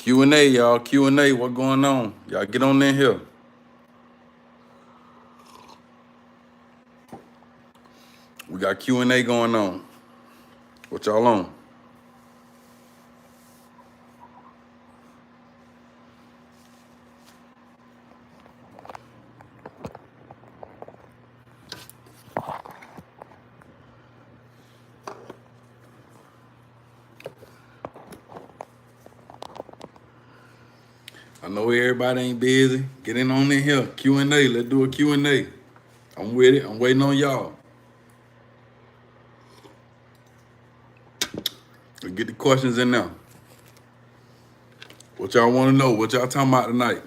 Q&A, y'all. Q&A, what going on? Y'all get on in here. We got Q&A going on. What y'all on? I know everybody ain't busy. Get on in here. Q&A. Let's do a Q&A. I'm with it. I'm waiting on y'all. Let's get the questions in now. What y'all want to know? What y'all talking about tonight?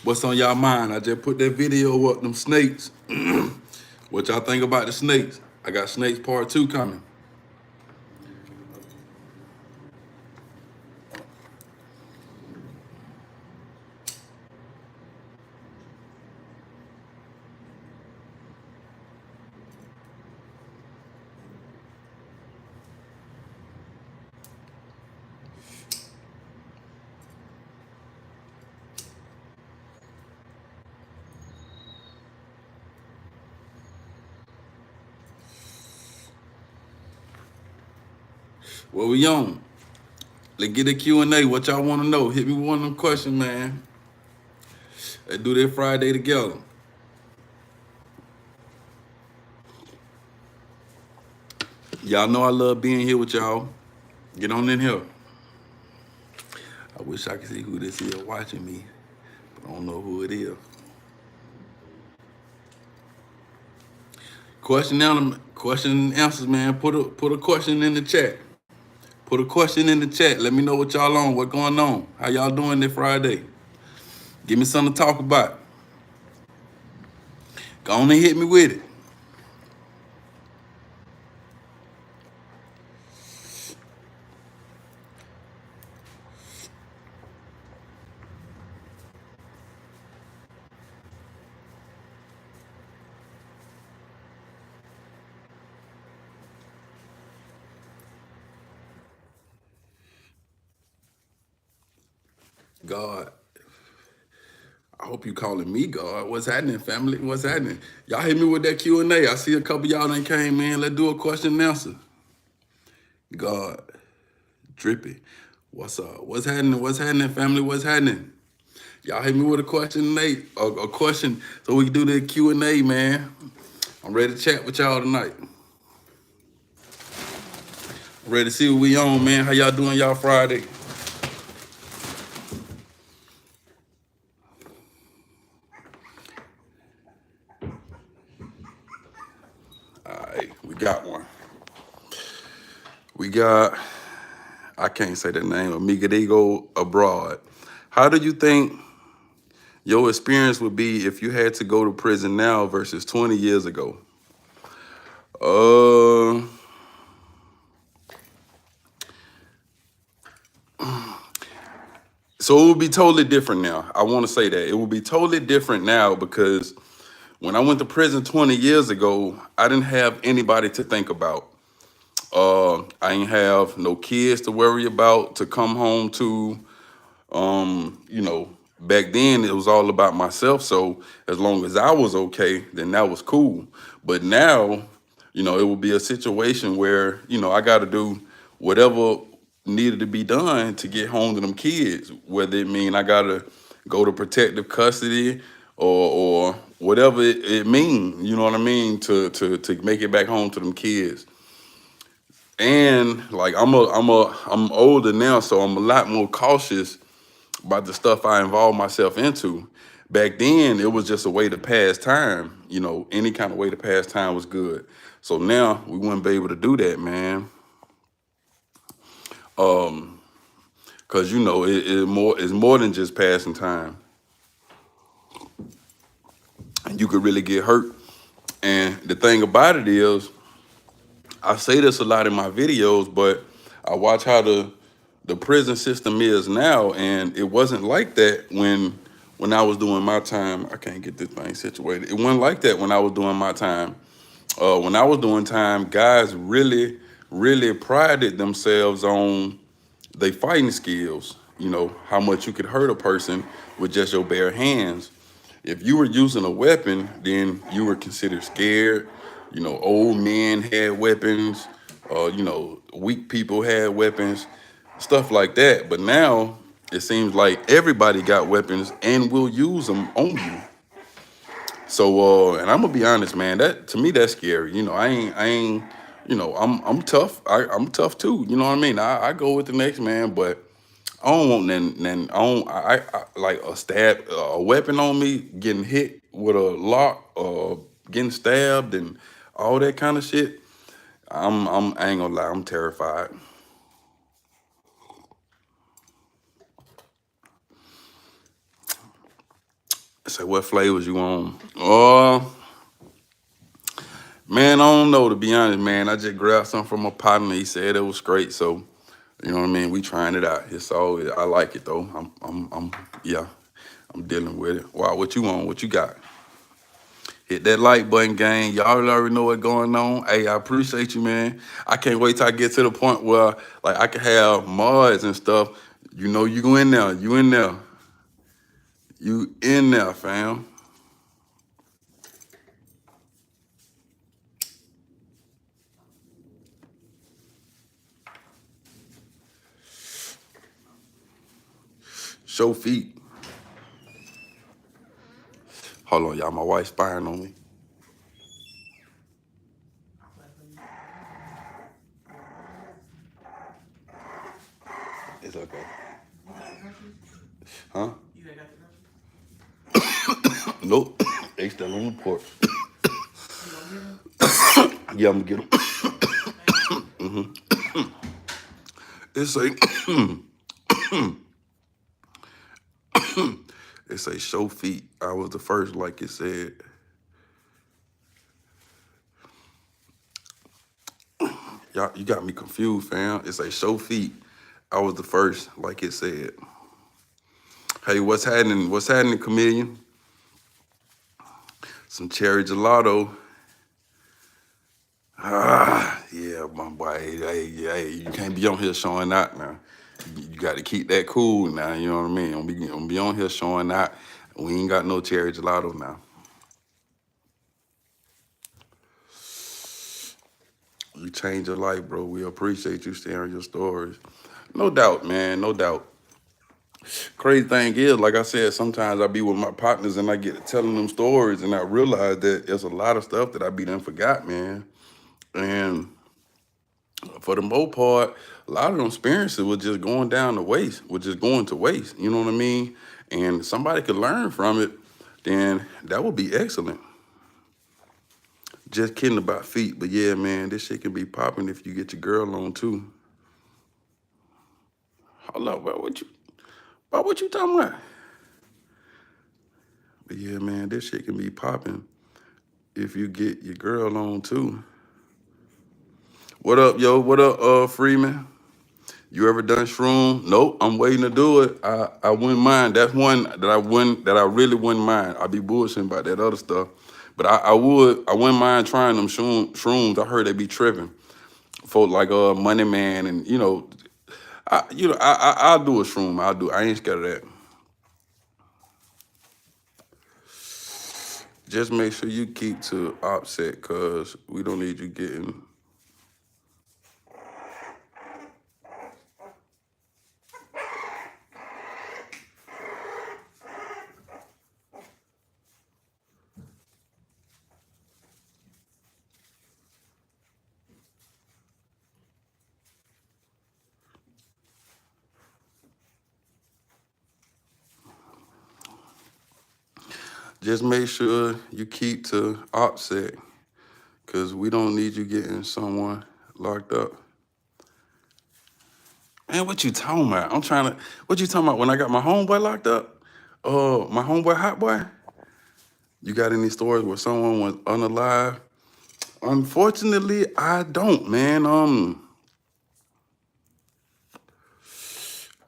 What's on y'all mind? I just put that video up, them snakes. What y'all think about the snakes? I got snakes part 2 coming. What we on? Let's get a Q&A. What y'all want to know? Hit me with one of them questions, man. Let's do that Friday together. Y'all know I love being here with y'all. Get on in here. I wish I could see who this is watching me, but I don't know who it is. Question and answers, man. Put a question in the chat. Put a question in the chat. Let me know what y'all on. What going on? How y'all doing this Friday? Give me something to talk about. Go on and hit me with it. God, I hope you calling me God. What's happening, family? What's happening? Y'all hit me with that Q&A. I see a couple y'all done came in. Let's do a question and answer. God, Drippy, what's up? What's happening? What's happening, family? What's happening? Y'all hit me with a question, Nate. A question so we can do the Q&A, man. I'm ready to chat with y'all tonight. Ready to see what we on, man. How y'all doing y'all Friday? All right, we got one. We got, I can't say the name, Amigadigo Abroad. How do you think your experience would be if you had to go to prison now versus 20 years ago? So it would be totally different now. I want to say that. It would be totally different now because when I went to prison 20 years ago, I didn't have anybody to think about. I ain't have no kids to worry about, to come home to. Back then it was all about myself. So as long as I was okay, then that was cool. But now, it would be a situation where, I got to do whatever needed to be done to get home to them kids, whether it mean I got to go to protective custody or whatever it mean, you know what I mean, to make it back home to them kids. And like I'm older now, so I'm a lot more cautious about the stuff I involved myself into. Back then, it was just a way to pass time. Any kind of way to pass time was good. So now we wouldn't be able to do that, man. Cause it's more than just passing time. And you could really get hurt. And the thing about it is, I say this a lot in my videos, but I watch how the prison system is now, and it wasn't like that when I was doing my time. I can't get this thing situated. It wasn't like that when I was doing my time. When I was doing time, guys really, really prided themselves on their fighting skills. how much you could hurt a person with just your bare hands. If you were using a weapon, then you were considered scared. Old men had weapons. Weak people had weapons, stuff like that. But now it seems like everybody got weapons and will use them on you. So, and I'm gonna be honest, man. That to me, that's scary. I ain't. I'm tough. I'm tough too. You know what I mean? I go with the next man, but I don't want I don't. I like a stab, a weapon on me, getting hit with a lock, getting stabbed, and all that kind of shit. I ain't gonna lie. I'm terrified. Say, what flavors you on? Man, I don't know, to be honest, man. I just grabbed something from my partner. He said it was great, so you know what I mean. We trying it out. It's all. I like it though. Yeah. I'm dealing with it. Wow, what you on? What you got? Hit that like button, gang. Y'all already know what's going on. Hey, I appreciate you, man. I can't wait till I get to the point where like I can have mods and stuff. You in there. You in there. You in there, fam. Show feet. Hold on, y'all. My wife's spying on me. It's okay. Huh? Nope. They still on the porch. Yeah, I'm gonna get them. It's a it's a show feet. I was the first, like it said. Y'all, you got me confused, fam. It's a show feet. I was the first, like it said. Hey, what's happening? What's happening, Chameleon? Some cherry gelato. Yeah, my boy. Hey, you can't be on here showing out now. You got to keep that cool now. You know what I mean? Don't be on here showing out. We ain't got no cherry gelato now. You changed your life, bro. We appreciate you sharing your stories. No doubt, man. No doubt. Crazy thing is, like I said, sometimes I be with my partners and I get to telling them stories and I realize that there's a lot of stuff that I be done forgot, man. And for the most part, a lot of them experiences was just going down the waste, was just going to waste. You know what I mean? And somebody could learn from it, then that would be excellent. Just kidding about feet, but yeah, man, this shit can be popping if you get your girl on too. Hold up, what you talking about? But yeah, man, this shit can be popping if you get your girl on too. What up, yo? What up, Freeman? You ever done shroom? Nope, I'm waiting to do it. I wouldn't mind. That's one that I really wouldn't mind. I'd be bullshitting about that other stuff. But I wouldn't mind trying them shrooms. I heard they be tripping. For like Money Man and I'll do a shroom. I ain't scared of that. Just make sure you keep to offset, cause we don't need you getting. Just make sure you keep to offset, cause we don't need you getting someone locked up. Man, what you talking about? What you talking about when I got my homeboy locked up? My homeboy Hot Boy? You got any stories where someone was unalive? Unfortunately, I don't, man. I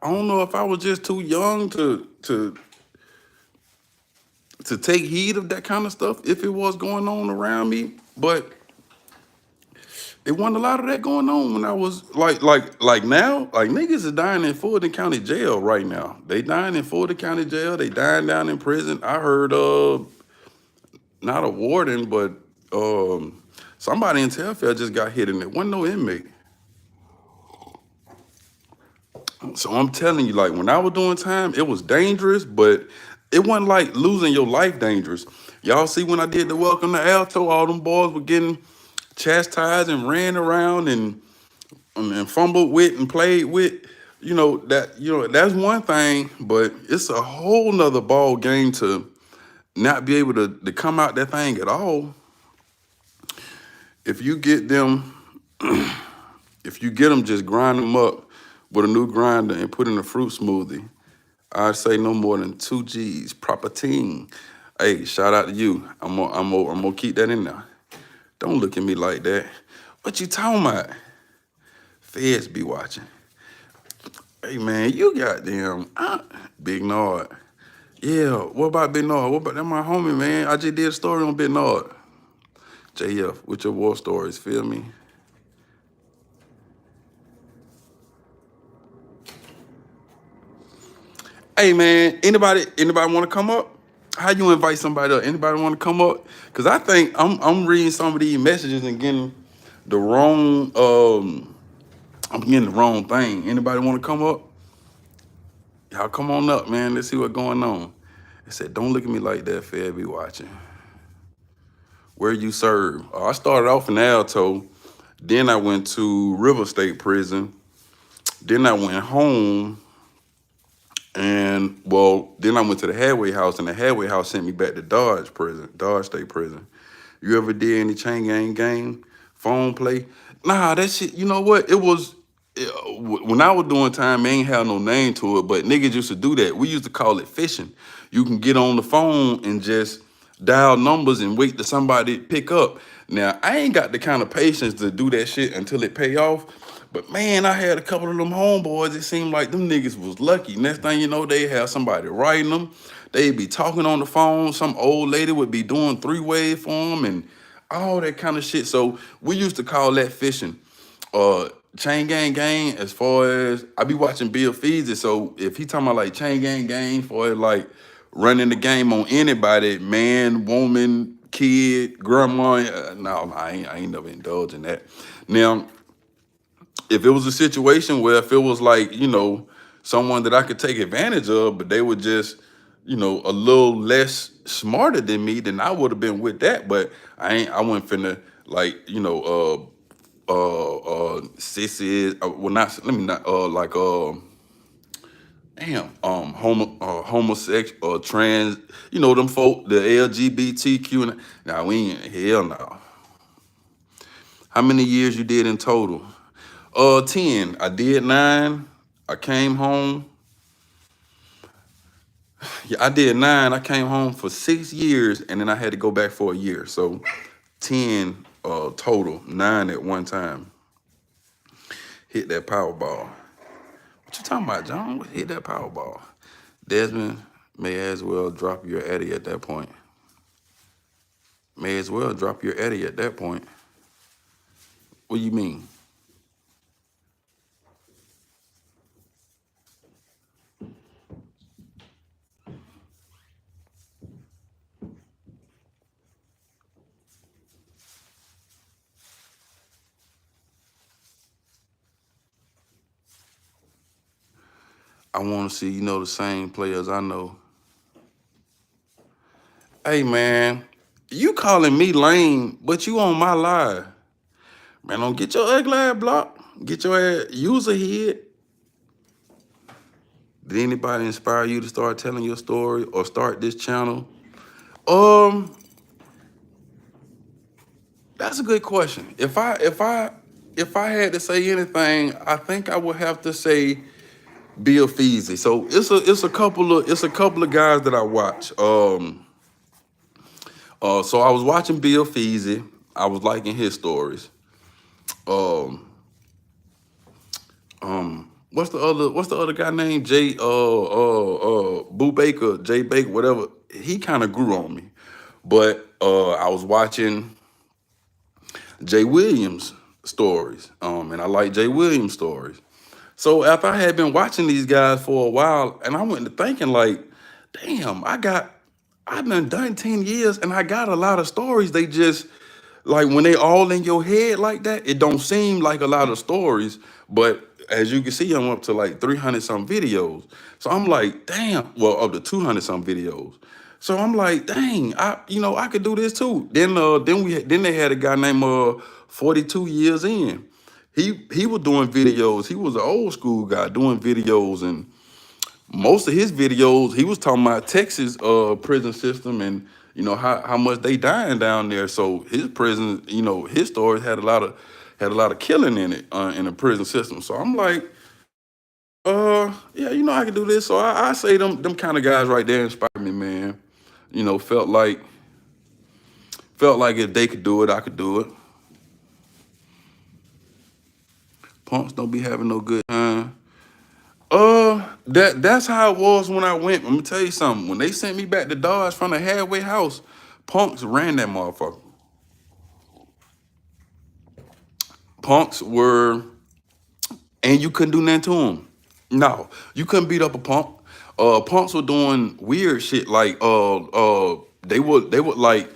don't know if I was just too young to take heed of that kind of stuff if it was going on around me. But It wasn't a lot of that going on when I was like now, like niggas is dying in Fulton County Jail right now. They dying in Fulton County Jail. They dying down in prison. I heard not a warden, but somebody in Telfair just got hit and it wasn't no inmate. So I'm telling you, like when I was doing time, it was dangerous, but it wasn't like losing your life dangerous. Y'all see when I did the Welcome to Alto, all them boys were getting chastised and ran around and fumbled with and played with. That's one thing, but it's a whole nother ball game to not be able to come out that thing at all. If you get them, if you get them, just grind them up with a new grinder and put in a fruit smoothie. I'd say no more than 2 G's, proper team. Hey, shout out to you. I'm gonna keep that in there. Don't look at me like that. What you talking about? Feds be watching. Hey man, you goddamn Big Nard. Yeah, what about Big Nard? What about that my homie, man? I just did a story on Big Nard. JF, with your war stories, feel me? Hey man, anybody want to come up? How you invite somebody up? Anybody want to come up? Cause I think I'm reading some of these messages and getting the wrong I'm getting the wrong thing. Anybody want to come up? Y'all come on up, man. Let's see what's going on. It said, don't look at me like that, Fed be watching. Where you serve? I started off in Alto. Then I went to River State Prison. Then I went home. And well, then I went to the Hadway House, and the Hadway House sent me back to Dodge State Prison. You ever did any chain gang game, phone play? Nah, that shit. You know what? When I was doing time, it ain't have no name to it, but niggas used to do that. We used to call it fishing. You can get on the phone and just dial numbers and wait till somebody pick up. Now, I ain't got the kind of patience to do that shit until it pay off. But man, I had a couple of them homeboys. It seemed like them niggas was lucky. Next thing you know, they have somebody writing them. They'd be talking on the phone. Some old lady would be doing three-way for them and all that kind of shit. So we used to call that fishing. Chain gang, as far as I be watching Bill Feezy, so if he talking about like chain gang for like running the game on anybody, man, woman, kid, grandma, no, I ain't never indulged in that. Now, if it was a situation where if it was like, someone that I could take advantage of, but they were just, a little less smarter than me, then I would have been with that. But I wasn't finna like, sissies, well not, let me not, like, damn, homosexual, trans, them folk, the LGBTQ, and now we ain't, hell no. How many years you did in total? 10. I did 9. I came home. Yeah, I did 9. I came home for 6 years, and then I had to go back for a year. So 10 total, 9 at one time. Hit that Powerball. What you talking about, John? Hit that Powerball. Desmond may as well drop your Eddie at that point. May as well drop your Eddie at that point. What do you mean? I want to see, the same players I know. Hey, man, you calling me lame, but you on my live. Man, don't get your ugly ass blocked. Get your ass user head. Did anybody inspire you to start telling your story or start this channel? That's a good question. If I had to say anything, I think I would have to say Bill Feezy. So it's a couple of guys that I watch. So I was watching Bill Feezy. I was liking his stories. What's the other guy named Jay Boo Baker, Jay Baker, whatever. He kind of grew on me. But I was watching Jay Williams. stories, and I like Jay Williams stories. So after I had been watching these guys for a while, and I went to thinking like, damn, I've been done 10 years and I got a lot of stories. They just like when they all in your head like that, it don't seem like a lot of stories. But as you can see, I'm up to like 300 some videos. So I'm like, damn, well, up to 200 some videos. So I'm like, dang, I could do this too. Then they had a guy named 42 years in. He was doing videos. He was an old school guy doing videos, and most of his videos he was talking about Texas prison system, and how much they dying down there. So his prison, his stories had a lot of killing in it in the prison system. So I'm like, yeah, I can do this. So I say them kind of guys right there inspired me, man. Felt like if they could do it, I could do it. Punks don't be having no good time. That's how it was when I went. Let me tell you something. When they sent me back to Dodge from the halfway house, punks ran that motherfucker. Punks were, and you couldn't do nothing to them. No, you couldn't beat up a punk. Punks were doing weird shit like they would like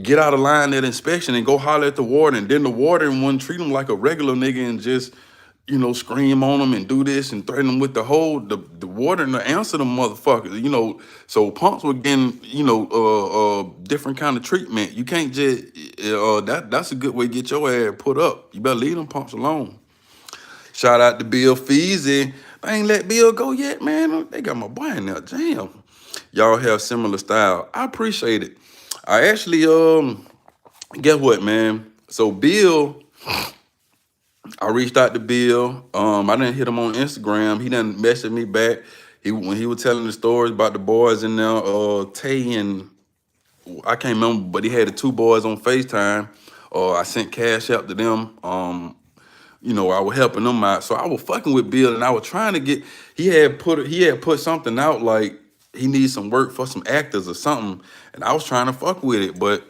get out of line at inspection and go holler at the warden. Then the warden wouldn't treat them like a regular nigga and just, scream on them and do this and threaten them with the warden to answer them motherfuckers. So punks were getting, different kind of treatment. You can't just that's a good way to get your ass put up. You better leave them punks alone. Shout out to Bill Feezy. I ain't let Bill go yet, man. They got my boy in there. Damn. Y'all have similar style. I appreciate it. I actually guess what, man? So Bill, I reached out to Bill. I didn't hit him on Instagram. He didn't message me back. When he was telling the stories about the boys in there, Tay and I can't remember, but he had the two boys on FaceTime. I sent cash out to them. I was helping them out. So I was fucking with Bill, and I was trying to get. He had put something out like he needs some work for some actors or something, and I was trying to fuck with it, but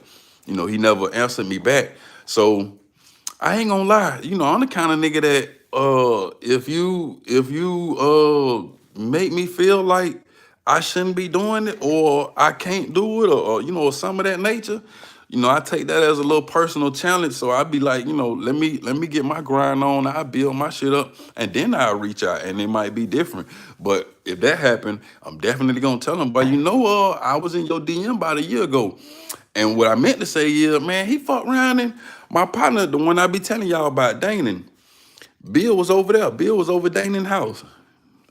he never answered me back. So I ain't gonna lie, I'm the kind of nigga that if you make me feel like I shouldn't be doing it or I can't do it or some of that nature, I take that as a little personal challenge. So I'd be like, let me get my grind on, I build my shit up, and then I'll reach out and it might be different. But if that happened, I'm definitely gonna tell them, but I was in your DM about a year ago. And what I meant to say is, man, he fucked around and my partner, the one I be telling y'all about, Danon, Bill was over there. Bill was over Danon's house.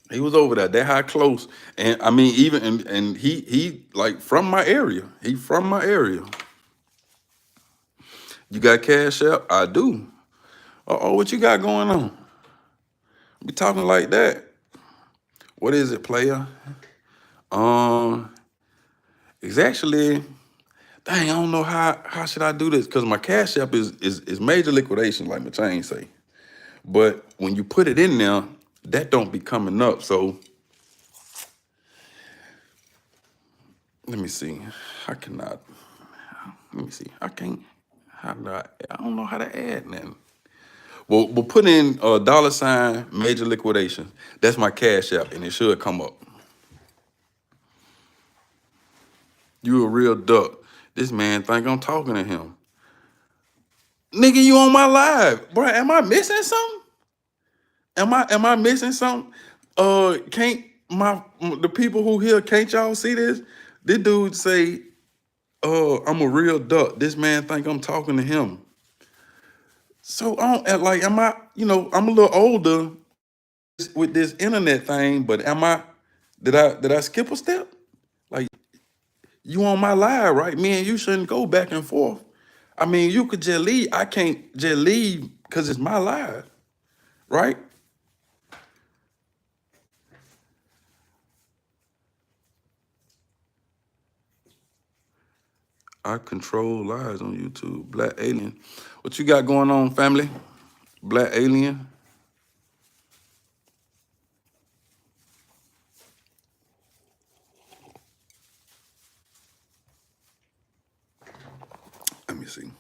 He was over there. That how close. And I mean, even and he like from my area. He from my area. You got cash out? I do. Oh, what you got going on? Be talking like that. What is it, player? Um, it's actually, dang, I don't know how should I do this because my cash app is major liquidation, like my chain say. But when you put it in there, that don't be coming up. So let me see. I cannot. Let me see. I can't. How do I don't know how to add nothing. Well, we'll put in $ major liquidation. That's my cash app, and it should come up. You a real duck. This man think I'm talking to him. Nigga, you on my live, bro? Am I missing something? Am I missing something? Can't the people who here can't y'all see this? This dude say, I'm a real duck. This man think I'm talking to him. So I don't like. Am I? I'm a little older with this internet thing, but am I? Did I skip a step? Like you on my live, right? Me and you shouldn't go back and forth. I mean, you could just leave. I can't just leave because it's my live, right? I control lives on YouTube. Black alien. What you got going on, family? Black alien. Let me see.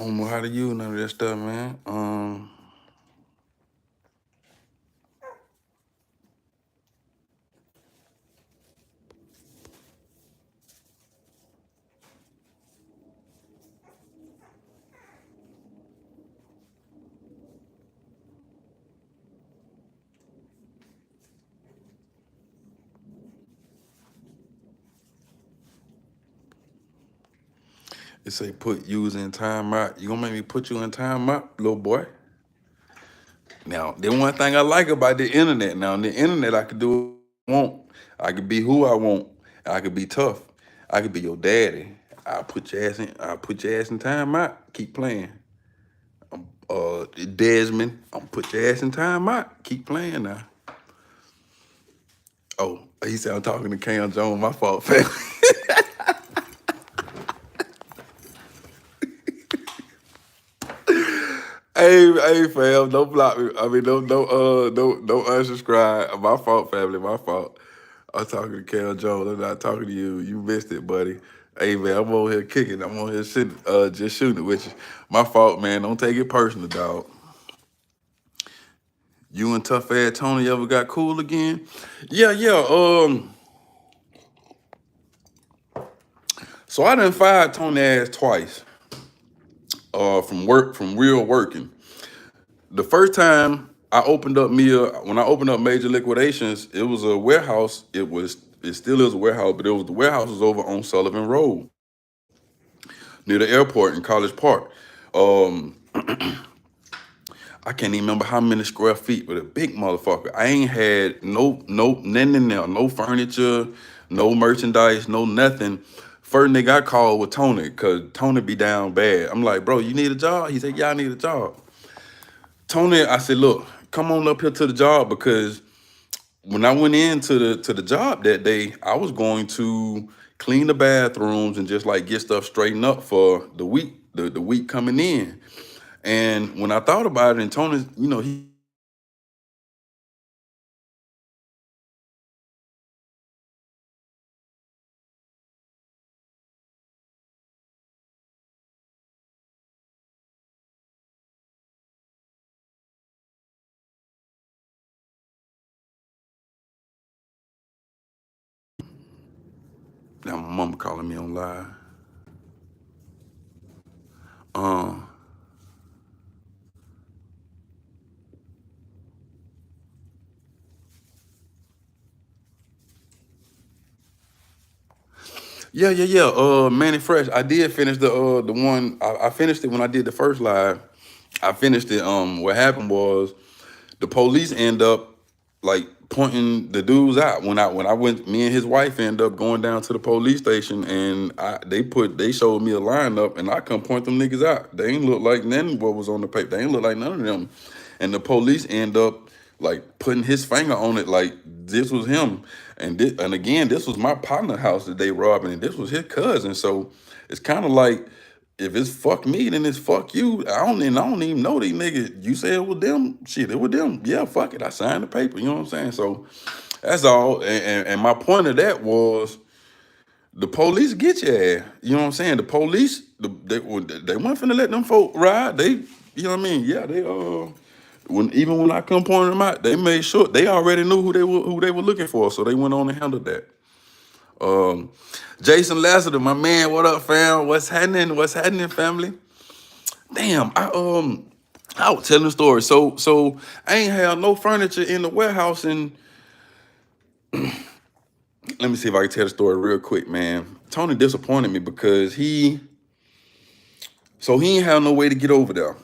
don't know how to use none of that stuff, man. It say put using in timeout. You gonna make me put you in timeout, little boy? Now, the one thing I like about the internet, now on the internet I can do what I want. I can be who I want. I could be tough. I could be your daddy. I'll put your ass in timeout. Keep playing. Desmond, I'm gonna put your ass in timeout. Keep playing now. Oh, he said I'm talking to Cam Jones. My fault, fam. Hey, fam, don't block me. I mean, don't unsubscribe. My fault, family. My fault. I'm talking to Cam Jones. I'm not talking to you. You missed it, buddy. Hey, man, I'm over here kicking. I'm on here sitting, just shooting it with you. My fault, man. Don't take it personal, dog. You and tough ass Tony ever got cool again? Yeah, yeah. So I done fired Tony ass twice. From real working. The first time I opened up when I opened up Major Liquidations, it was a warehouse. It still is a warehouse, but the warehouse was over on Sullivan Road near the airport in College Park. Um, I can't even remember how many square feet, but a big motherfucker. I ain't had nothing in there, no furniture, no merchandise, no nothing. First nigga I called was Tony, cause Tony be down bad. I'm like, bro, you need a job? He said, yeah, I need a job. Tony, I said, look, come on up here to the job, because when I went into the job that day, I was going to clean the bathrooms and just like get stuff straightened up for the week, the week coming in. And when I thought about it, and Tony, he now my mama calling me on live. Uh, yeah. Manny Fresh. I did finish the one. I finished it when I did the first live. I finished it. What happened was the police end up like pointing the dudes out. When I went, me and his wife ended up going down to the police station, and they showed me a lineup, and I couldn't point them niggas out. They ain't look like none of what was on the paper. They ain't look like none of them. And the police end up like putting his finger on it, like this was him. And again, this was my partner house that they robbing, and this was his cousin. So it's kind of like, if it's fuck me, then it's fuck you. I don't even know these niggas. You say it was them, shit, it was them. Yeah, fuck it. I signed the paper. You know what I'm saying? So that's all. And my point of that was, the police get your ass. You know what I'm saying? The police, they weren't finna let them folk ride. They, you know what I mean? Yeah, they even when I come pointing them out, they made sure they already knew who they were looking for. So they went on and handled that. Jason Lassiter, my man, what up, fam? What's happening? What's happening, family? Damn, I was telling the story. So I ain't have no furniture in the warehouse, and let me see if I can tell the story real quick, man. Tony disappointed me because he ain't have no way to get over there.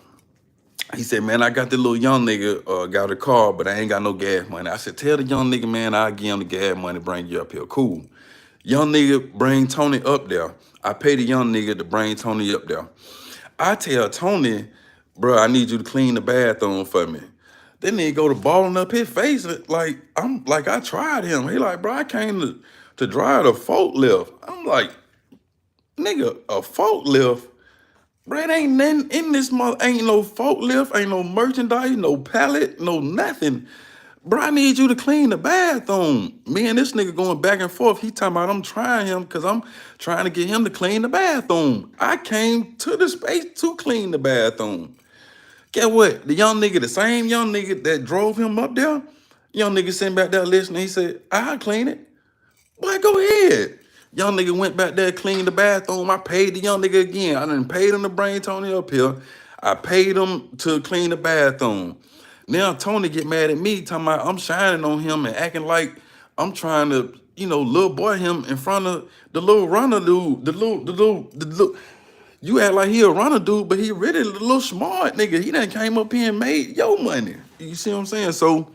He said, man, I got this little young nigga got a car, but I ain't got no gas money. I said, tell the young nigga, man, I'll give him the gas money, bring you up here. Cool. Young nigga bring Tony up there. I pay the young nigga to bring Tony up there. I tell Tony, bro, I need you to clean the bathroom for me. Then he go to balling up his face, like I tried him. He like, bro, I came to drive the forklift. I'm like, nigga, a forklift? Bro, it ain't nothing in this mother. Ain't no forklift, ain't no merchandise, no pallet, no nothing. bro, I need you to clean the bathroom. Me and this nigga going back and forth. He talking about I'm trying him because I'm trying to get him to clean the bathroom. I came to the space to clean the bathroom. Get what? The young nigga, the same young nigga that drove him up there, young nigga sitting back there listening. He said, I'll clean it. Boy, go ahead. Young nigga went back there, cleaned the bathroom. I paid the young nigga again. I done paid him to bring Tony up here. I paid him to clean the bathroom. Now Tony get mad at me, talking about I'm shining on him and acting like I'm trying to, little boy him in front of the little runner dude. The little. You act like he a runner dude, but he really a little smart nigga. He done came up here and made your money. You see what I'm saying? So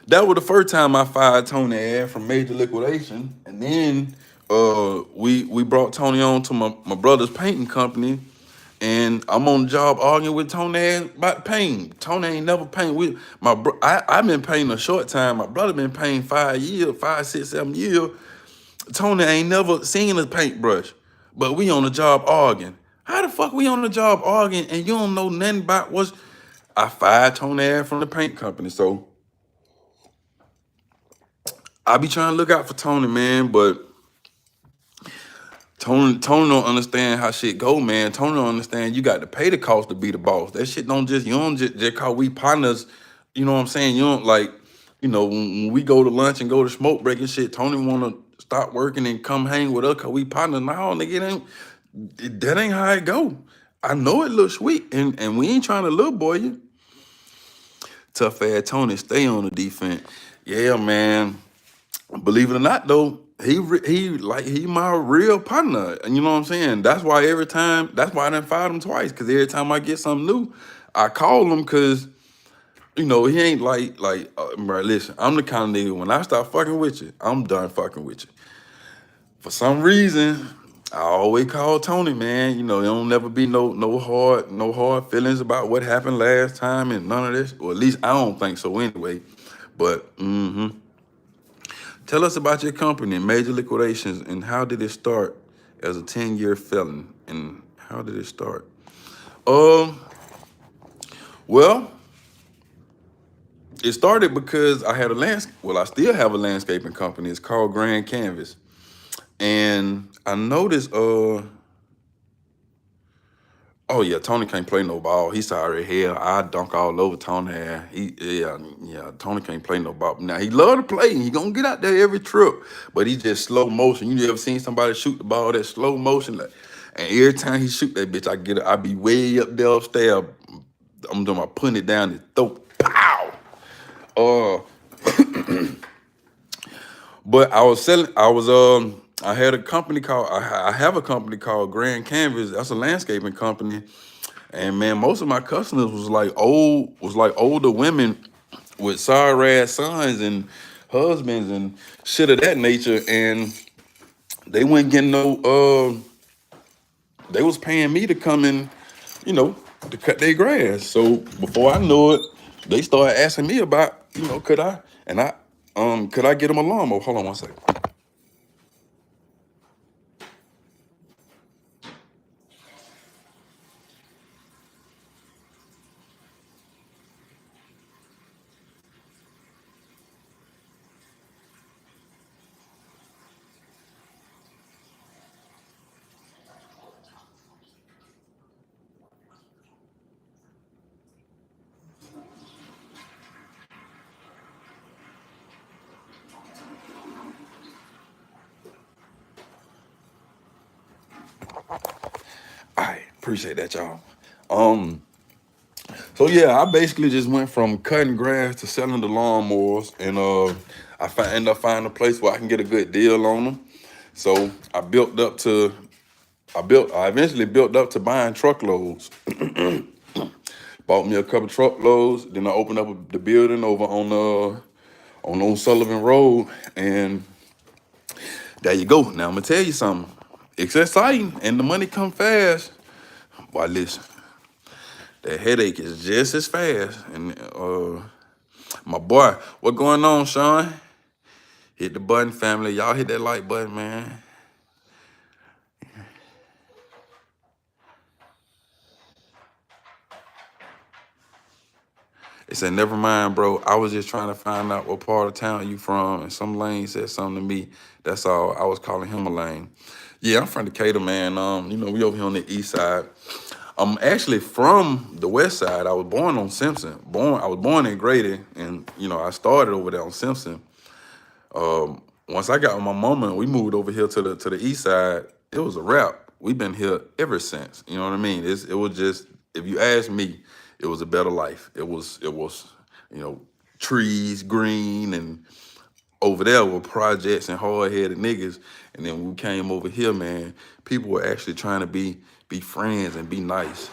that was the first time I fired Tony Ad from Major Liquidation, and then we brought Tony on to my brother's painting company, and I'm on the job arguing with Tony Ad about painting. Tony ain't never paint with I've been painting a short time. My brother been painting 5 years, 5, 6, 7 years. Tony ain't never seen a paintbrush, but we on the job arguing. How the fuck we on the job arguing and you don't know nothing about what's? I fired Tony Ad from the paint company, so I be trying to look out for Tony, man, but Tony don't understand how shit go, man. Tony don't understand you got to pay the cost to be the boss. That shit you don't just cause we partners, you know what I'm saying? You don't like, when we go to lunch and go to smoke break and shit, Tony wanna stop working and come hang with us cause we partners. No, nigga, that ain't how it go. I know it looks sweet, and we ain't trying to little boy you. Tough ass Tony, stay on the defense. Yeah, man. Believe it or not, though, he my real partner, and you know what I'm saying. That's why I done fired him twice. Cause every time I get something new, I call him. Cause he ain't bro. Listen, I'm the kind of nigga when I start fucking with you, I'm done fucking with you. For some reason, I always call Tony, man. There don't never be no hard feelings about what happened last time and none of this. Or at least I don't think so anyway. But tell us about your company, Major Liquidations, and how did it start as a 10-year felon? And how did it start? Well, it started because I had I still have a landscaping company. It's called Grand Canvas. And I noticed, oh yeah, Tony can't play no ball. He's sorry hell. I dunk all over Tony. Tony can't play no ball. Now he love to play. He gonna get out there every trip, but he just slow motion. You ever seen somebody shoot the ball that slow motion? And every time he shoot that bitch, I be way up there upstairs. I'm doing my putting it down and throw pow. But I had a company called I have a company called Grand Canvas. That's a landscaping company. And man, most of my customers was like older women with sorry ass sons and husbands and shit of that nature. And they wasn't getting they was paying me to come in, to cut their grass. So before I knew it, they started asking me about, could I get them a lawnmower? Hold on one second. I appreciate that, y'all. So yeah, I basically just went from cutting grass to selling the lawnmowers, and end up finding a place where I can get a good deal on them. So I eventually built up to buying truckloads. Bought me a couple truckloads. Then I opened up the building over on Old Sullivan Road, and there you go. Now I'm gonna tell you something. It's exciting, and the money come fast. Boy, listen, that headache is just as fast. And my boy, what going on, Sean? Hit the button, family. Y'all hit that like button, man. They said, never mind, bro. I was just trying to find out what part of town you from. And some lane said something to me. That's all. I was calling him a lane. Yeah, I'm from Decatur, man. We over here on the east side. I'm actually from the west side. I was born on Simpson. I was born in Grady, and I started over there on Simpson. Once I got with my mama and we moved over here to the east side, it was a wrap. We've been here ever since. You know what I mean? It was just, if you ask me, it was a better life. It was, you know, trees, green, and over there were projects and hard headed niggas. And then when we came over here, man, people were actually trying to be friends and be nice.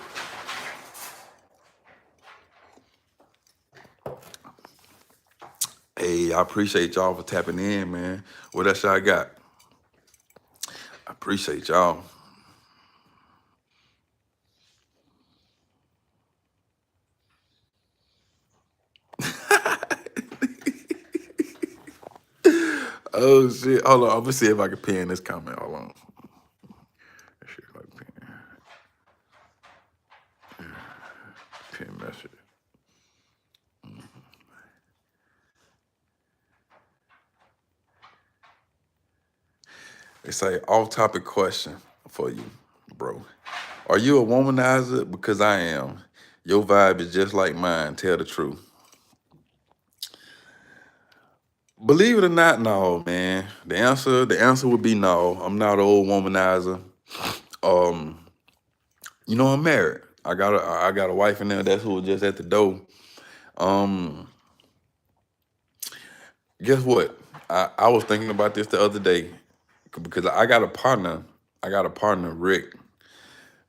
Hey, I appreciate y'all for tapping in, man. What else y'all got? I appreciate y'all. Oh shit! Hold on, I'm gonna see if I can pin this comment. Hold on. Let's see if I can pin message. They say off-topic question for you, bro. Are you a womanizer? Because I am. Your vibe is just like mine. Tell the truth. Believe it or not, no, man. The answer would be no. I'm not an old womanizer. Um, I'm married. I got a wife in there. That's who was just at the door. Um, guess what? I was thinking about this the other day because I got a partner. I got a partner, Rick.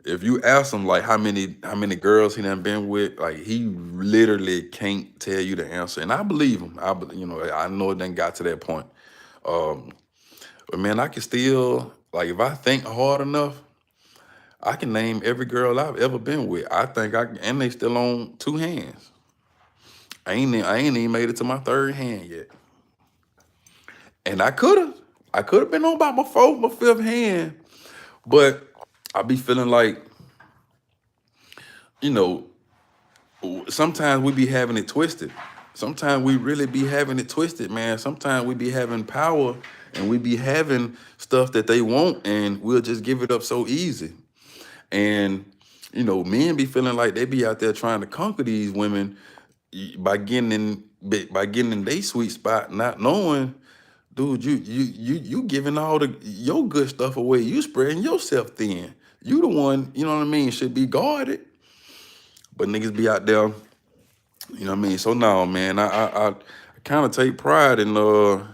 If you ask him like how many girls he done been with, like he literally can't tell you the answer, and I believe him. I know it done got to that point. Um, but man, I can still like if I think hard enough, I can name every girl I've ever been with. I think I can, and they still on two hands. I ain't even made it to my third hand yet, and I could have been on about my fourth, my fifth hand, but I be feeling like you know sometimes we be having it twisted. Sometimes we really be having it twisted, man. Sometimes we be having power and we be having stuff that they want and we'll just give it up so easy. And men be feeling like they be out there trying to conquer these women by getting in their sweet spot, not knowing, dude, you giving all your good stuff away. You spreading yourself thin. You the one, you know what I mean, should be guarded. But niggas be out there. You know what I mean? So now, man, I kind of take pride in I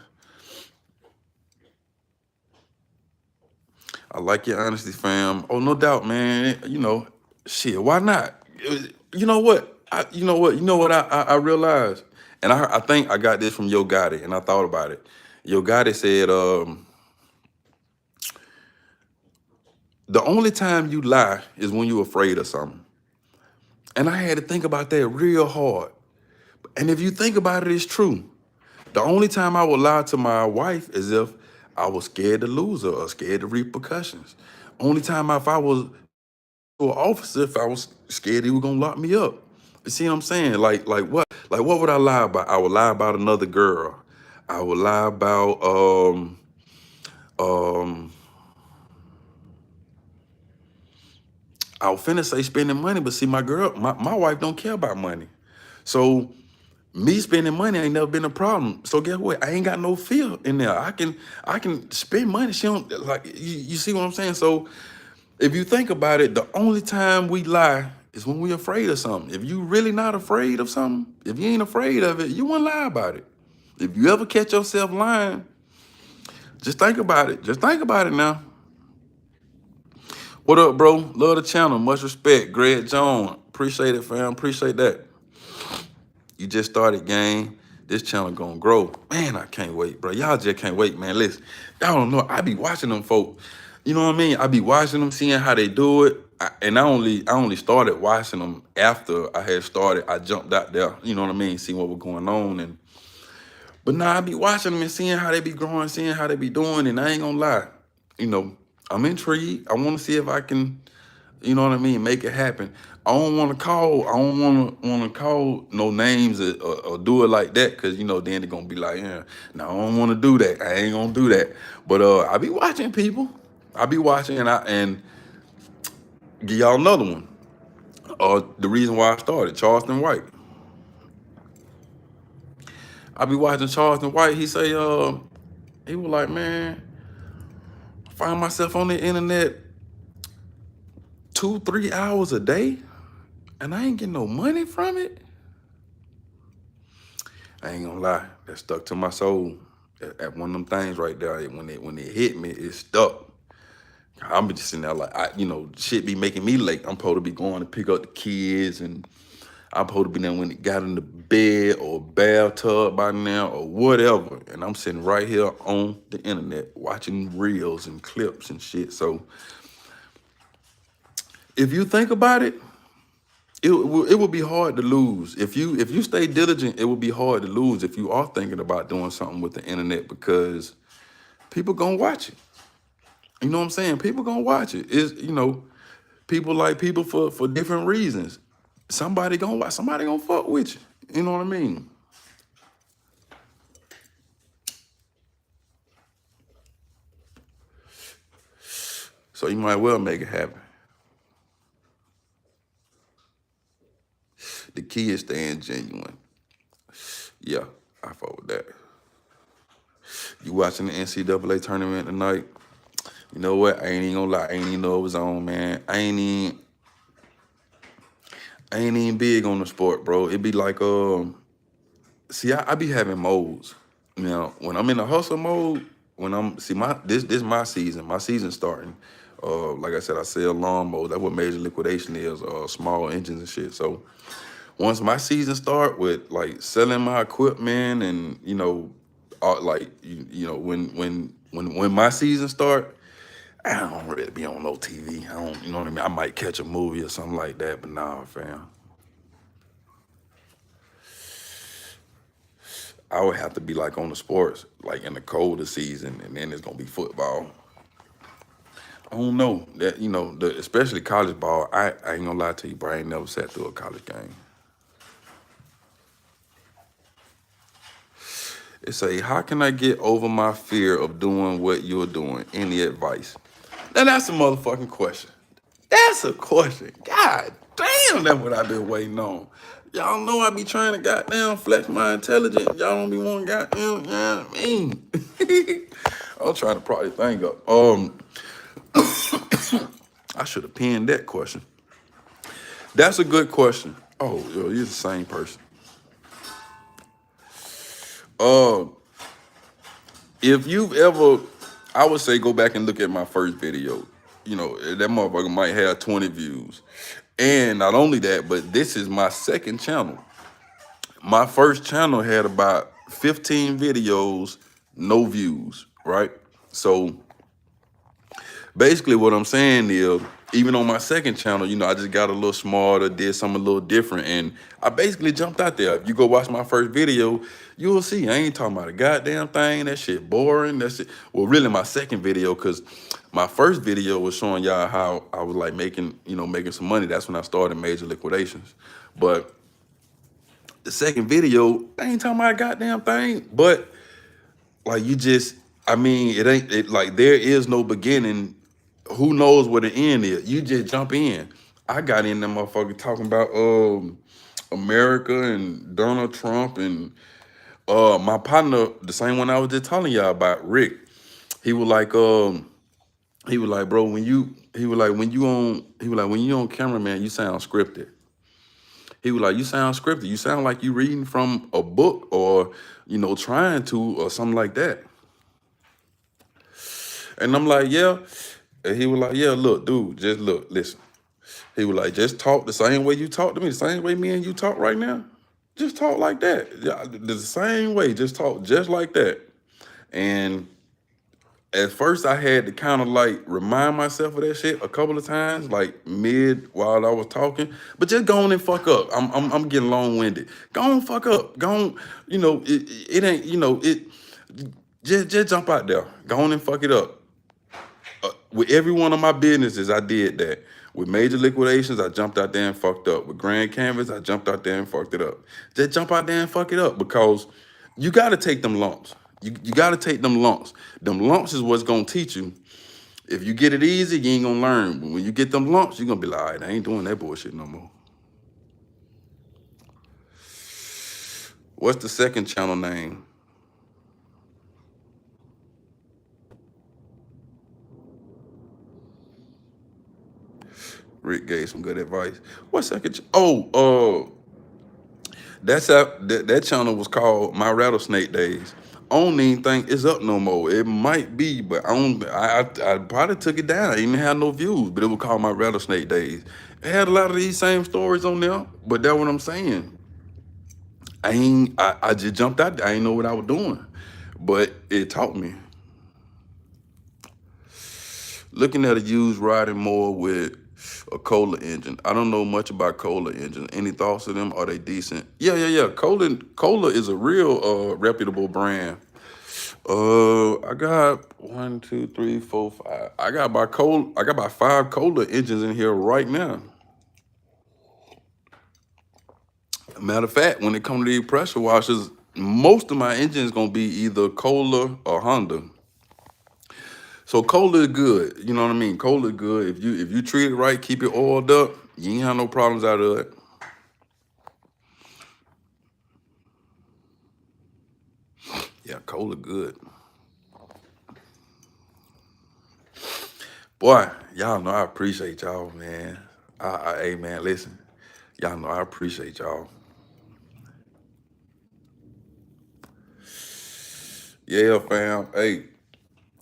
like your honesty, fam. Oh, no doubt, man. Shit, why not? You know what? I realized, and I think I got this from Yo Gotti, and I thought about it. Yo Gotti said, the only time you lie is when you're afraid of something. And I had to think about that real hard. And if you think about it, it's true. The only time I would lie to my wife is if I was scared to lose her or scared of repercussions. Only time if I was to an officer if I was scared he was gonna lock me up. You see what I'm saying? Like what? Like what would I lie about? I would lie about another girl. I would lie about um I was finna say spending money, but see my wife don't care about money. So me spending money ain't never been a problem. So guess what? I ain't got no fear in there. I can spend money. She don't like you see what I'm saying? So if you think about it, the only time we lie is when we afraid of something. If you really not afraid of something, if you ain't afraid of it, you wouldn't lie about it. If you ever catch yourself lying, just think about it. Just think about it now. What up, bro? Love the channel. Much respect. Greg Jones. Appreciate it, fam. Appreciate that. You just started, gang. This channel gonna grow. Man, I can't wait, bro. Y'all just can't wait, man. Listen, y'all don't know. I be watching them folk. You know what I mean? I be watching them, seeing how they do it. And I only started watching them after I had started. I jumped out there. You know what I mean? Seeing what was going on. But now I be watching them and seeing how they be growing, seeing how they be doing. And I ain't gonna lie. You know, I'm intrigued. I want to see if I can You know what I mean? Make it happen. I don't want to call. I don't want to call no names or do it like that because then they're gonna be like, yeah, no, I don't want to do that. I ain't gonna do that. But I be watching people. I be watching and give y'all another one. The reason why I started Charleston White. I be watching Charleston White. He say, he was like, man, I find myself on the internet 2-3 hours a day, and I ain't getting no money from it. I ain't gonna lie, that stuck to my soul. At one of them things right there, when it hit me, it stuck. I'm just sitting there like, shit be making me late. I'm supposed to be going to pick up the kids, and I'm supposed to be there when it got in the bed or bathtub by now or whatever. And I'm sitting right here on the internet watching reels and clips and shit. So if you think about it, it will be hard to lose. If you stay diligent, it will be hard to lose if you are thinking about doing something with the internet because people gonna watch it. You know what I'm saying? People gonna watch it. People like people for different reasons. Somebody gonna watch. Somebody gonna fuck with you. You know what I mean? So you might well make it happen. The key is staying genuine. Yeah, I fuck with that. You watching the NCAA tournament tonight? You know what? I ain't even gonna lie. I ain't even know it was on, man. I ain't even big on the sport, bro. It be like, see, I be having modes. Now, when I'm in the hustle mode, when I'm this my season. My season starting. Like I said, I sell lawn mowers. That's what major liquidation is. Small engines and shit. So once my season start with like selling my equipment and like when my season start, I don't really be on no TV. I don't, you know what I mean? I might catch a movie or something like that, but nah, fam. I would have to be like on the sports, like in the colder season, and then it's gonna be football. I don't know that especially college ball. I ain't gonna lie to you, bro. I ain't never sat through a college game. It say, how can I get over my fear of doing what you're doing? Any advice? Now that's a motherfucking question. That's a question. God damn, that's what I've been waiting on. Y'all know I be trying to goddamn flex my intelligence. Y'all don't be wanting goddamn, you know what I mean? I'm trying to probably think up. I should have penned that question. That's a good question. Oh, yo, you're the same person. Uh, if you've ever, I would say go back and look at my first video. That motherfucker might have 20 views. And not only that, but this is my second channel. My first channel had about 15 videos, no views, right? So basically what I'm saying is, even on my second channel, I just got a little smarter, did something a little different, and I basically jumped out there. If you go watch my first video, you will see I ain't talking about a goddamn thing. That shit boring. That shit. Well, really, my second video, because my first video was showing y'all how I was like making some money. That's when I started major liquidations. But the second video, I ain't talking about a goddamn thing. But like it ain't like there is no beginning. Who knows where the end is? You just jump in. I got in there motherfucker talking about America and Donald Trump and my partner, the same one I was just telling y'all about, Rick. He was like, bro, when you on camera, man, you sound scripted. He was like, you sound scripted. You sound like you reading from a book or, trying to or something like that. And I'm like, yeah. And he was like, yeah, look, dude, just look, listen. He was like, just talk the same way you talk to me, the same way me and you talk right now. Just talk like that. Yeah, the same way, just talk just like that. And at first I had to kind of like remind myself of that shit a couple of times, like mid while I was talking. But just go on and fuck up. I'm getting long-winded. Go on, fuck up. Go on, it ain't, just jump out there. Go on and fuck it up. With every one of my businesses, I did that. With major liquidations, I jumped out there and fucked up. With grand canvas, I jumped out there and fucked it up. Just jump out there and fuck it up because you got to take them lumps. You got to take them lumps. Them lumps is what's going to teach you. If you get it easy, you ain't going to learn. But when you get them lumps, you're going to be like, all right, I ain't doing that bullshit no more. What's the second channel name? Rick gave some good advice. What second? That channel was called My Rattlesnake Days. I don't even think it's up no more. It might be, but I probably took it down. I didn't have no views, but it was called My Rattlesnake Days. It had a lot of these same stories on there, but that's what I'm saying. I just jumped out there. I didn't know what I was doing, but it taught me. Looking at a used riding more with a Kohler engine. I don't know much about Kohler engines. Any thoughts of them? Are they decent? Yeah. Kohler is a real reputable brand. I got 1, 2, 3, 4, 5. I got about 5 Kohler engines in here right now. Matter of fact, when it comes to these pressure washers, most of my engine is gonna be either Kohler or Honda. So Kohler is good. You know what I mean? Kohler is good. If you treat it right, keep it oiled up, you ain't have no problems out of it. Yeah, Kohler good. Boy, y'all know I appreciate y'all, man. Hey man, listen. Y'all know I appreciate y'all. Yeah, fam. Hey,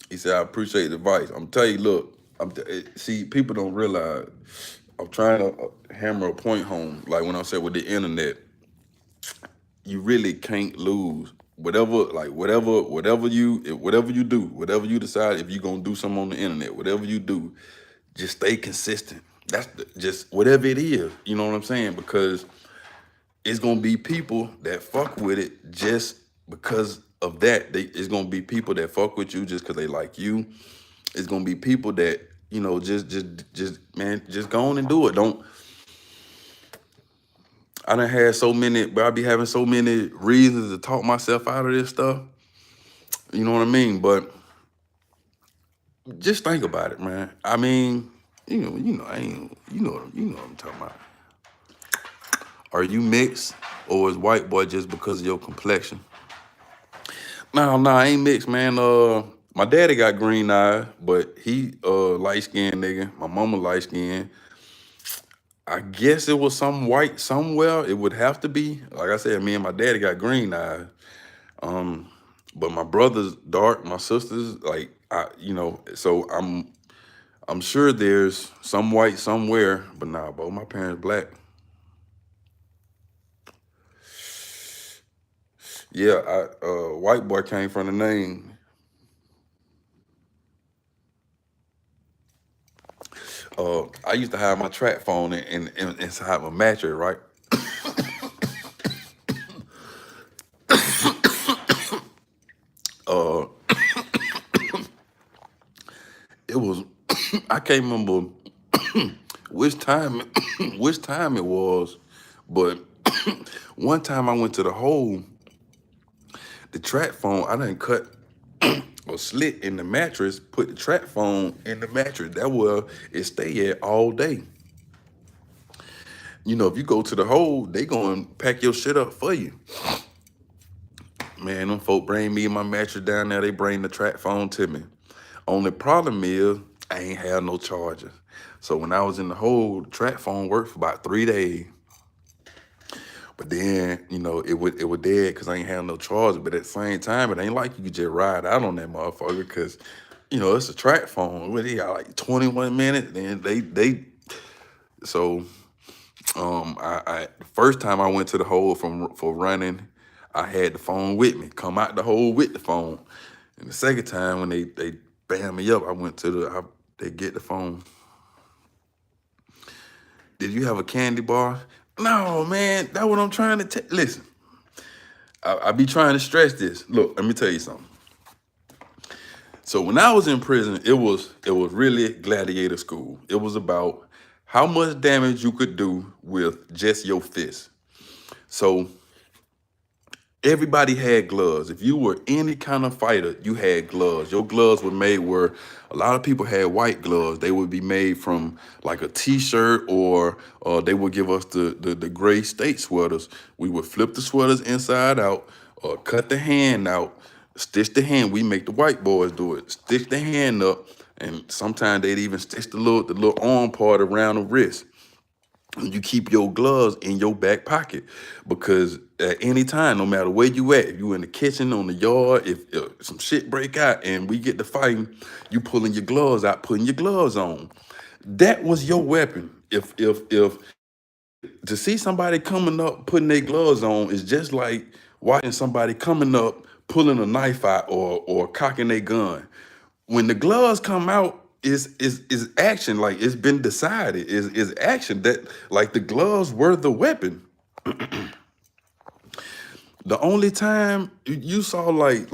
he said I appreciate the advice. I'm telling you, look. See, people don't realize. I'm trying to hammer a point home. Like when I said with the internet, you really can't lose. Whatever you do, whatever you decide, if you're gonna do something on the internet, whatever you do, just stay consistent. Just whatever it is. You know what I'm saying? Because it's gonna be people that fuck with it just because of that. It's gonna be people that fuck with you just because they like you. It's gonna be people that, just go on and do it. Don't. I done had so many, but I be having so many reasons to talk myself out of this stuff. You know what I mean? But just think about it, man. I mean, you know what I'm talking about. Are you mixed or is white boy just because of your complexion? No, I ain't mixed, man. My daddy got green eyes, but he light skinned nigga. My mama light skinned. I guess it was some white somewhere. It would have to be. Like I said, me and my daddy got green eyes. But my brother's dark, my sister's so I'm sure there's some white somewhere, but nah, both my parents black. Yeah, white boy came from the name. I used to have my track phone inside my mattress, right? Uh, it was I can't remember which time which time it was, but one time I went to the hole, the track phone, I done cut a slit in the mattress, put the track phone in the mattress. That where it stay at all day. If you go to the hole, they gonna pack your shit up for you. Man, them folk bring me my mattress down there, they bring the track phone to me. Only problem is I ain't have no charger. So when I was in the hole, the track phone worked for about 3 days. But then, it would dead because I ain't have no charger. But at the same time, it ain't like you could just ride out on that motherfucker because, it's a track phone. What they got like 21 minutes. Then so I the first time I went to the hole for running, I had the phone with me. Come out the hole with the phone. And the second time when they bam me up, I went to they get the phone. Did you have a candy bar? No, man. That's what I'm trying to tell. Listen, I be trying to stress this. Look, let me tell you something. So when I was in prison, it was really gladiator school. It was about how much damage you could do with just your fist. So everybody had gloves. If you were any kind of fighter, you had gloves. Your gloves were made where a lot of people had white gloves. They would be made from like a t-shirt, or they would give us the gray state sweaters. We would flip the sweaters inside out, cut the hand out, stitch the hand. We make the white boys do it. Stitch the hand up, and sometimes they'd even stitch the little arm part around the wrist. You keep your gloves in your back pocket, because at any time, no matter where you at, if you in the kitchen, on the yard, if some shit break out and we get to fighting, you pulling your gloves out, putting your gloves on. That was your weapon. If to see somebody coming up putting their gloves on is just like watching somebody coming up pulling a knife out, or cocking their gun. When the gloves come out, is action. Like, it's been decided, is action. That, like, the gloves were the weapon. The only time you saw, like,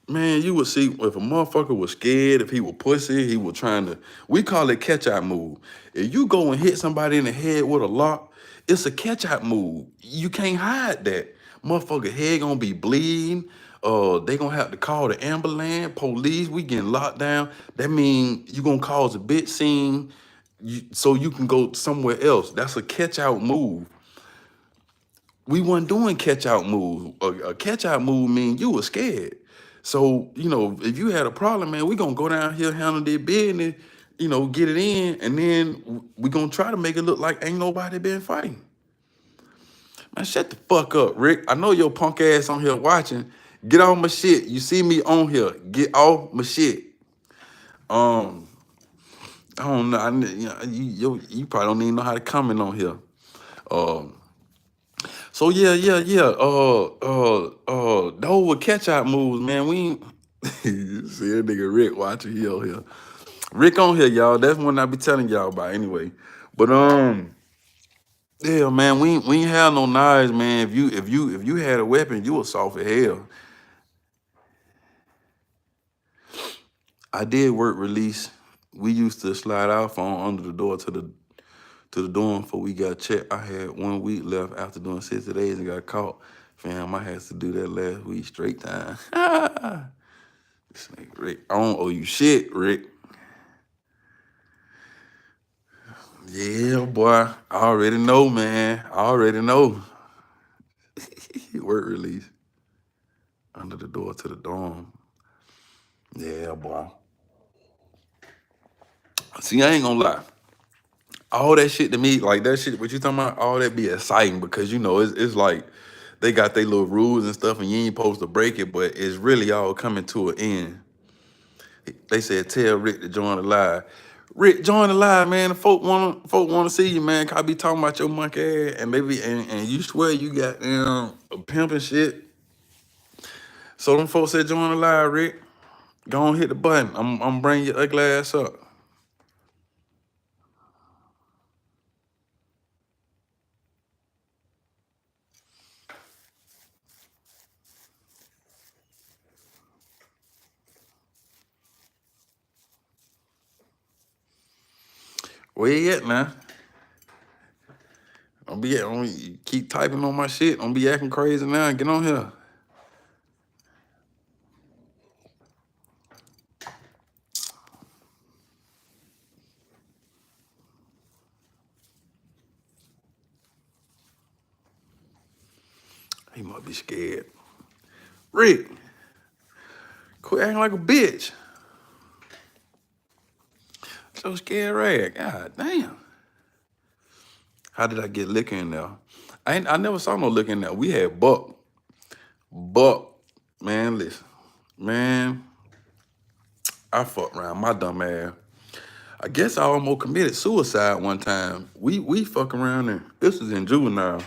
man, you would see if a motherfucker was scared, if he was pussy, he was trying to, we call it catch out move. If you go and hit somebody in the head with a lock, it's a catch out move. You can't hide that. Motherfucker head gonna be bleeding. They gonna have to call the ambulance, police. We getting locked down. That mean you gonna cause a bit scene, so you can go somewhere else. That's a catch out move. We weren't doing catch out moves. A catch out move mean you were scared. So, if you had a problem, man, we gonna go down here, handle their business, get it in, and then we gonna try to make it look like ain't nobody been fighting. Man, shut the fuck up, Rick. I know your punk ass on here watching. Get off my shit. You see me on here. Get off my shit. Um, I don't know. You probably don't even know how to comment on here. Um, So yeah. Those were catch out moves, man. We ain't see that nigga Rick watching he on here. Rick on here, y'all. That's one I be telling y'all about anyway. But yeah, man, we ain't have no knives, man. If you had a weapon, you was soft as hell. I did work release. We used to slide our phone under the door to the dorm before we got checked. I had 1 week left after doing 60 days and got caught. Fam, I had to do that last week straight time. This nigga Rick, I don't owe you shit, Rick. Yeah, boy. I already know, man. I already know. Work release. Under the door to the dorm. Yeah, boy. See, I ain't gonna lie. All that shit to me, like that shit, what you talking about, all that be exciting, because it's like they got their little rules and stuff, and you ain't supposed to break it, but it's really all coming to an end. They said tell Rick to join the live. Rick, join the live, man. The folk wanna see you, man. 'Cause I be talking about your monkey ass, and maybe and you swear you got a pimp and shit. So them folks said join the live, Rick. Go on, hit the button. I'm bringing your ugly ass up. Where you at, man? Don't keep typing on my shit. Don't be acting crazy now. Get on here. He might be scared. Rick, quit acting like a bitch. So scared, rag. God damn. How did I get liquor in there? I never saw no liquor in there. We had Buck. Buck, man, listen. Man, I fucked around my dumb ass. I guess I almost committed suicide one time. We fuck around, and this is in juvenile.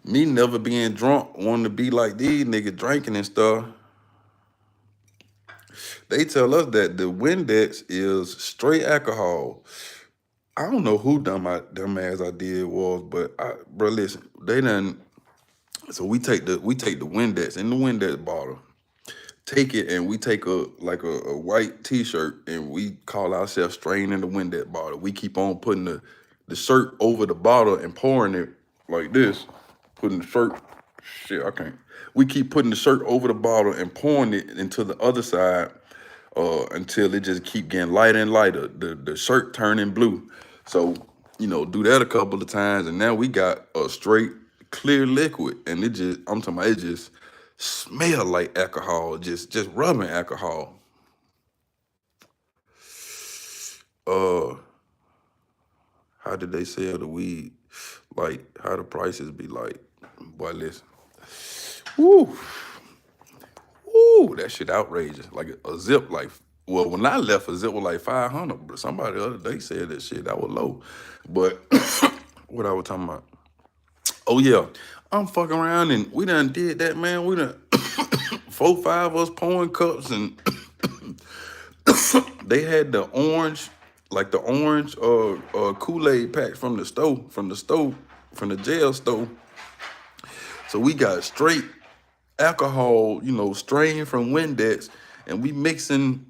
Me never being drunk, wanting to be like these niggas drinking and stuff. They tell us that the Windex is straight alcohol. I don't know who dumb ass I did was, but bro, listen, they done. So we take the Windex in the Windex bottle. take it and we take a white t-shirt and we call ourselves straining the Windex bottle. We keep on putting the shirt over the bottle and pouring it like this. Putting the shirt, shit, I can't. We keep putting the shirt over the bottle and pouring it into the other side until it just keep getting lighter and lighter. The shirt turning blue. So, do that a couple of times and now we got a straight clear liquid and I'm talking about it just smell like alcohol, just rubbing alcohol. Uh, how did they sell the weed? Like how the prices be like? Boy, listen. Woo, woo, that shit outrageous. Like a zip, like well, when I left, a zip was like 500. But somebody the other day said that shit that was low. But what I was talking about? Oh yeah, I'm fucking around and we done did that, man. We done 4, 5 of us pouring cups and they had the orange, like the orange Kool-Aid pack from the jail stove. So we got straight alcohol, strained from Windex, and we mixing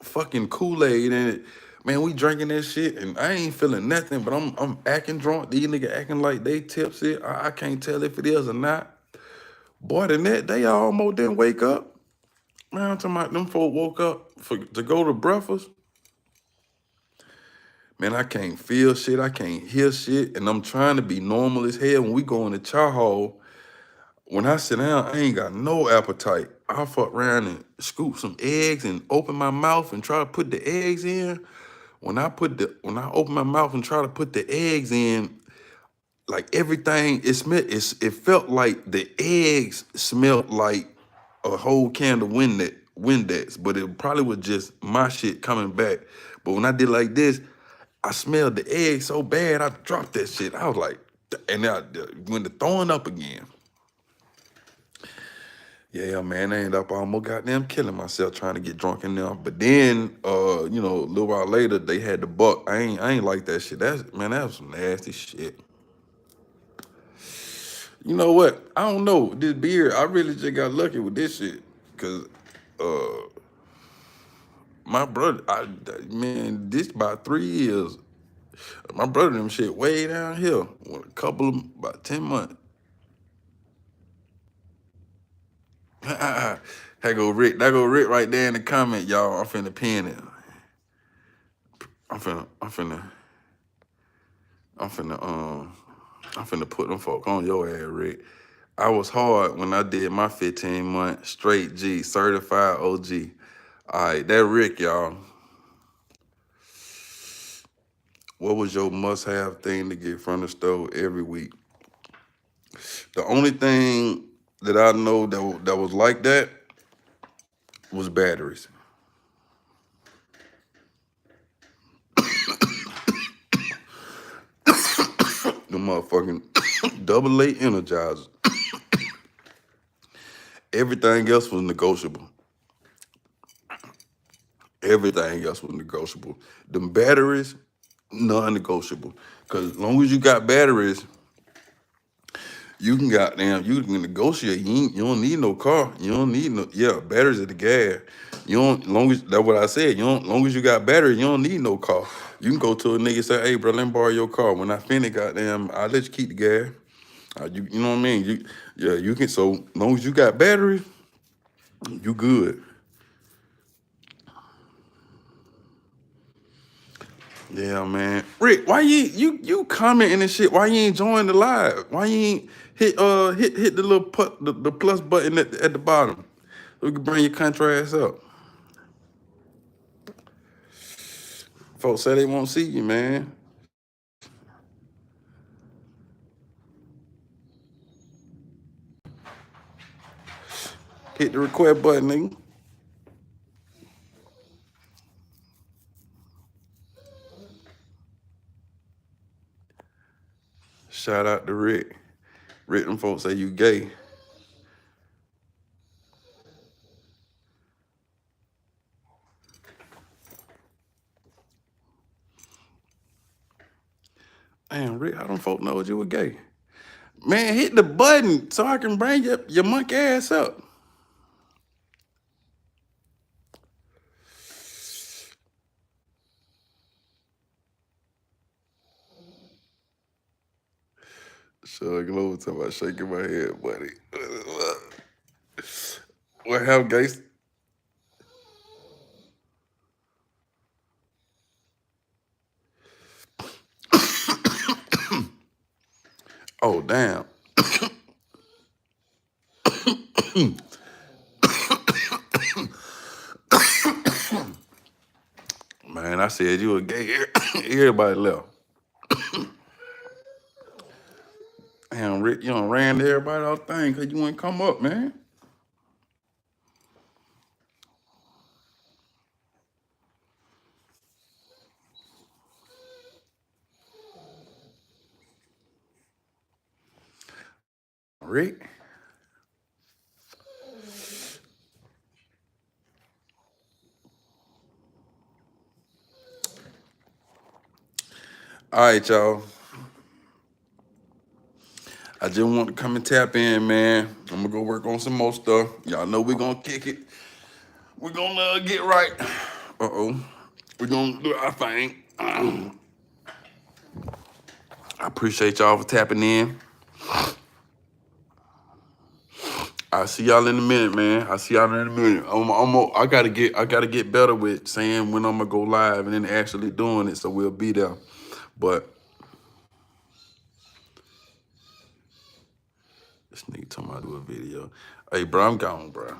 fucking Kool-Aid in it. Man, we drinking that shit, and I ain't feeling nothing, but I'm acting drunk. These niggas acting like they tipsy. I can't tell if it is or not. Boy, the next day I almost didn't wake up. Man, I'm talking about them folk woke up to go to breakfast. Man, I can't feel shit. I can't hear shit. And I'm trying to be normal as hell. When we go in the chow hall, when I sit down, I ain't got no appetite. I fuck around and scoop some eggs and open my mouth and try to put the eggs in. When I open my mouth and try to put the eggs in, like everything, it felt like the eggs smelled like a whole can of Windex, but it probably was just my shit coming back. But when I did like this, I smelled the egg so bad, I dropped that shit. I was like, and I went to throwing up again. Yeah, man, I ended up almost goddamn killing myself trying to get drunk in there. But then, a little while later, they had the buck. I ain't like that shit. That was some nasty shit. You know what? I don't know. This beer, I really just got lucky with this shit. Cause my brother, man, this about 3 years. My brother them shit way down here. About 10 months. There go Rick. There go Rick right there in the comment, y'all. I'm finna pin it. I'm finna, I'm finna, I'm finna, I'm finna put them folk on your ass, Rick. I was hard when I did my 15-month straight G, certified OG. All right, that Rick, y'all. What was your must-have thing to get from the store every week? The only thing that I know that was like that was batteries. The motherfucking double A energizers. Everything else was negotiable. Everything else was negotiable. Them batteries, non-negotiable. Cause as long as you got batteries, you can negotiate. You don't need no car. You don't need batteries are the gas. You don't long as that's what I said. You don't long as you got battery, you don't need no car. You can go to a nigga and say, hey bro, let me borrow your car. When I finish, goddamn, I'll let you keep the gas. You know what I mean? You can so long as you got batteries, you good. Yeah, man. Rick, why you commenting and shit? Why you ain't join the live? Why you ain't hit the little the plus button at the bottom? So we can bring your country ass up. Folks say they won't see you, man. Hit the request button, nigga. Shout out to Rick. Rick, them folks say you gay. Damn, Rick, how them folks know you were gay? Man, hit the button so I can bring your monkey ass up. Sean Glover talking about shaking my head, buddy. What happened, guys? Oh, damn. Man, I said you were gay. Everybody left. Damn, Rick, you done ran to everybody off thing because you wouldn't come up, man. Rick. All right, y'all. I just want to come and tap in, man. I'm gonna go work on some more stuff. Y'all know we're gonna kick it. We're gonna get right. Uh-oh. We're gonna do our thing. I appreciate y'all for tapping in. I'll see y'all in a minute, man. I'll see y'all in a minute. I gotta get better with saying when I'm gonna go live and then actually doing it, so we'll be there. But this nigga talking about do a video. Hey, bro, I'm gone, bro.